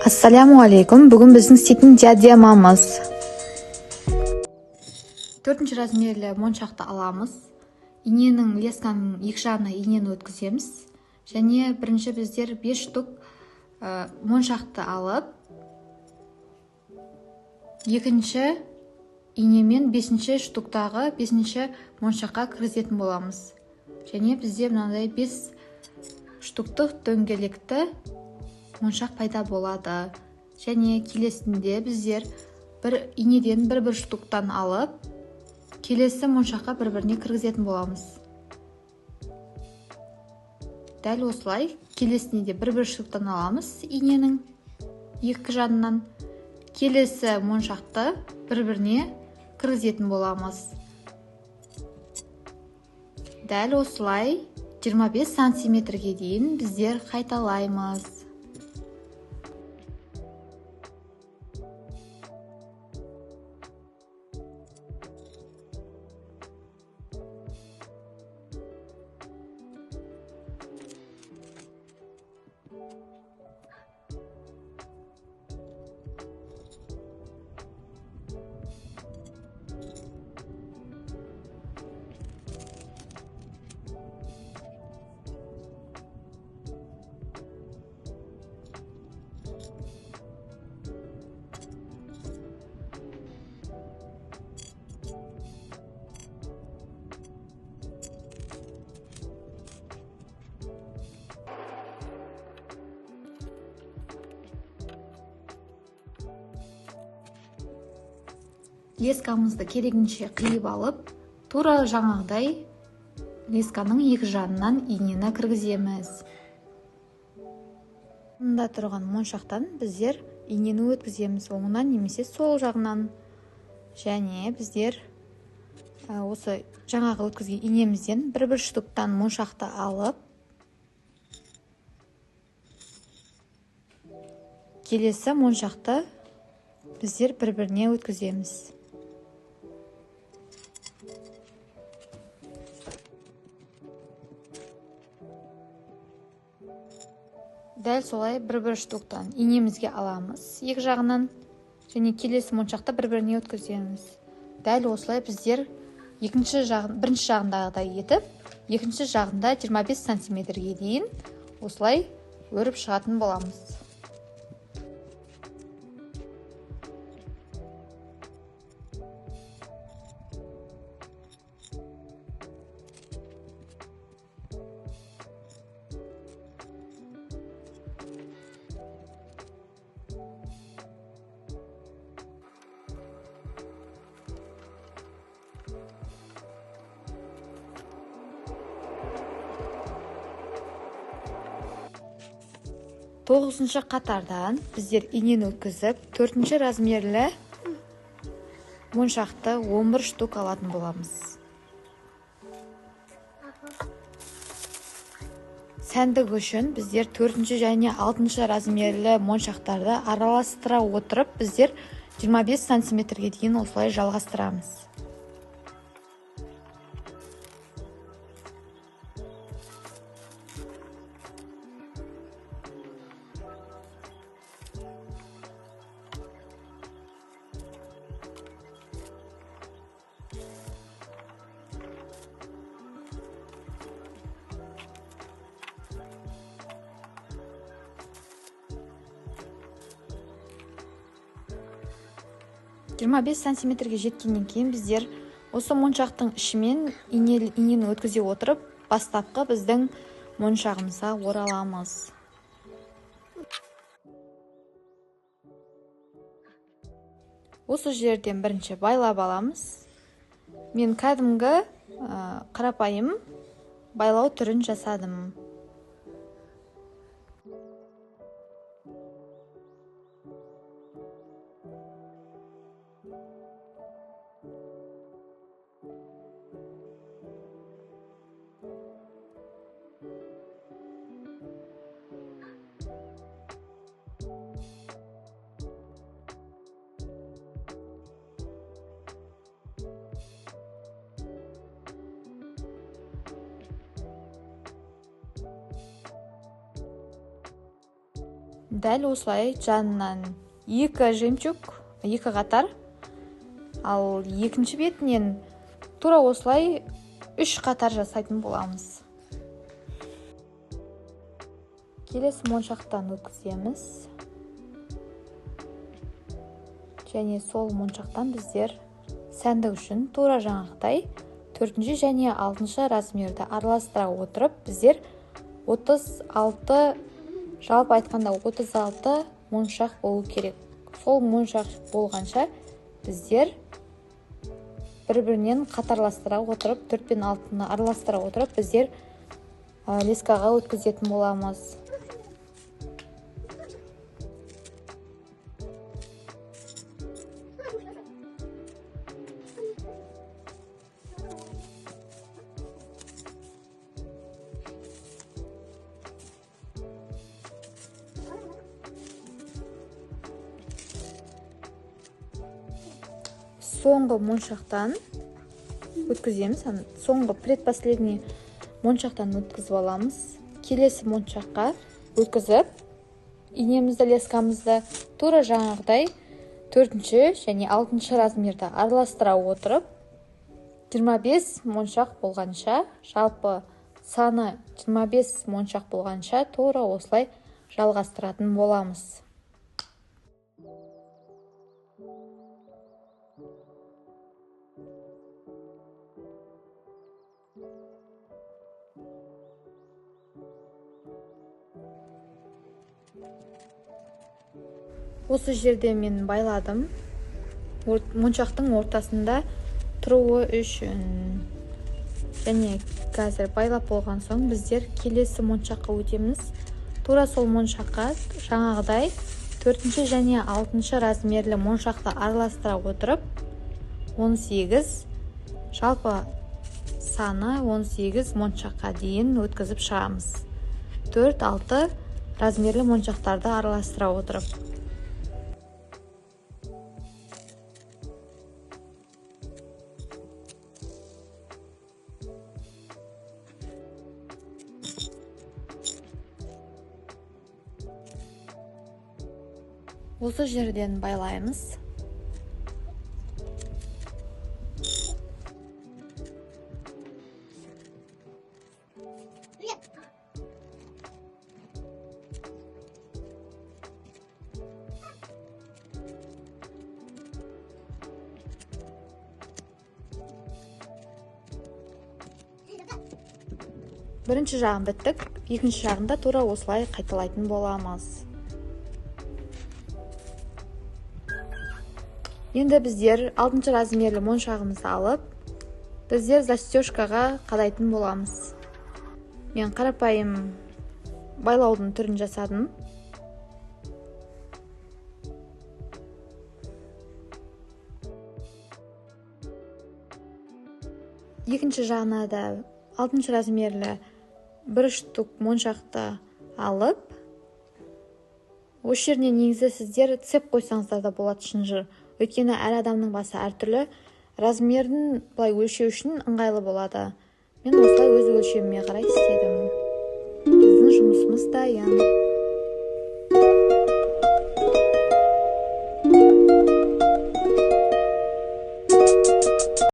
Ассаляму алейкум. Бүгін біздің істейтін диадемамыз. 4-ші размерлі моншақты аламыз. Иненің лесканың екі жағына инені өткіземіз. Және бірінші біздер 5 штук моншақты алып, екінші инемен 5-ші штуктағы 5-ші моншаққа кіргізетін боламыз. Және бізде мынандай 5 штуктық дөңгелекті моншақ пайда болады. Және келесінде біздер бір инеден бір штуктан алып, келесі моншаққа бір-біріне кіргізетін боламыз. Дәл осылай келесіне де бір штуктан аламыз иненің екі жанынан. Келесі моншақты бір-біріне кіргізетін боламыз. Дәл осылай 25 сантиметрге дейін біздер қайталаймыз. Лескамызды керегінше қиып алып, тура жаңағыдай лесканың екі жанынан инені кіргіземіз. Мұнда тұрған моншақтан біздер инені өткіземіз, оңынан немесе сол жағынан. Және біздер осы жаңағы өткізген инемізден бір штуктан моншақты алып, келесі моншақты біздер бір-біріне өткіземіз. Дәл солай бір штуктан инемізге аламыз екі жағынан, және келесі моншақты бір-біріне өткіземіз. Дәл осылай біздер бірінші жағындағыдай етіп, екінші жағында 25 сантиметрге дейін осылай өріп шығатын боламыз. Тоғызыншы қатардан біздер инені өткізіп, 4-ші размерлі моншақты 11 штук алатын боламыз. Сәндік үшін біздер 4-ші және 6-ші размерлі моншақтарды араластыра отырып, біздер 25 сантиметрге дейін осылай жалғастырамыз. Жиырма 25 сантиметрге жеткеннен кейін біздер осы моншақтың ішімен инені өткізе отырып, бастапқы біздің моншағымызға ораламыз. Осы жерден бірінші байлап аламыз. Мен кәдімгі қарапайым байлау түрін жасадым. дәл осылай жанынан 2 жемчуг, 2 қатар, ал екінші бетінен тура осылай 3 қатар жасайтын боламыз. Келесі моншақтан өткіземіз. Және сол моншақтан біздер сәндік үшін тура жаңағыдай 4 және 6 размерді араластыра отырып, біздер 36, жалпы айтқанда 36 моншақ болу керек. Сол моншақ болғанша біздер бір-бірінен қатарластыра отырып, 4 пен 6-ны араластыра отырып, біздер лескаға өткізетін боламыз. Соңғы моншақтан өткіземіз, соңғы предпоследний моншақтан өткізіп аламыз. Келесі моншаққа өткізіп, инемізді, лескамызды тура жаңағыдай 4 және 6 размерді араластыра отырып, 25 моншақ болғанша, жалпы саны 25 моншақ болғанша тура осылай жалғастыратын боламыз. Осы жерде мен байладым. Моншақтың ортасында тұруы үшін. Және қазір байлап болған соң біздер келесі моншаққа өтеміз. Тура сол моншаққа жаңағыдай 4 және 6 размерлі моншақты араластыра отырып, 18, жалпы саны 18 моншаққа дейін өткізіп шығамыз. 4-6 размерлі моншақтарды араластыра отырып. Осы жерден байлаймыз. Бірінші жағын біттік, екінші жағында тура осылай қайталайтын боламыз. Енді біздер 6 размерлі моншағымызды алып, біздер застежкаға қадайтын боламыз. Мен қарапайым байлаудың түрін жасадым. Екінші жағына да 6 размерлі 1 штук моншақты алып, осы жеріне негізі сіздер цеп қойсаңыздар да болады, шынжыр. Өйткені әр адамның басы әртүрлі, размерін былай өлшеу үшін ыңғайлы болады. Мен осылай өз өлшеміме қарай істедім. Біздің жұмысымыз дайын.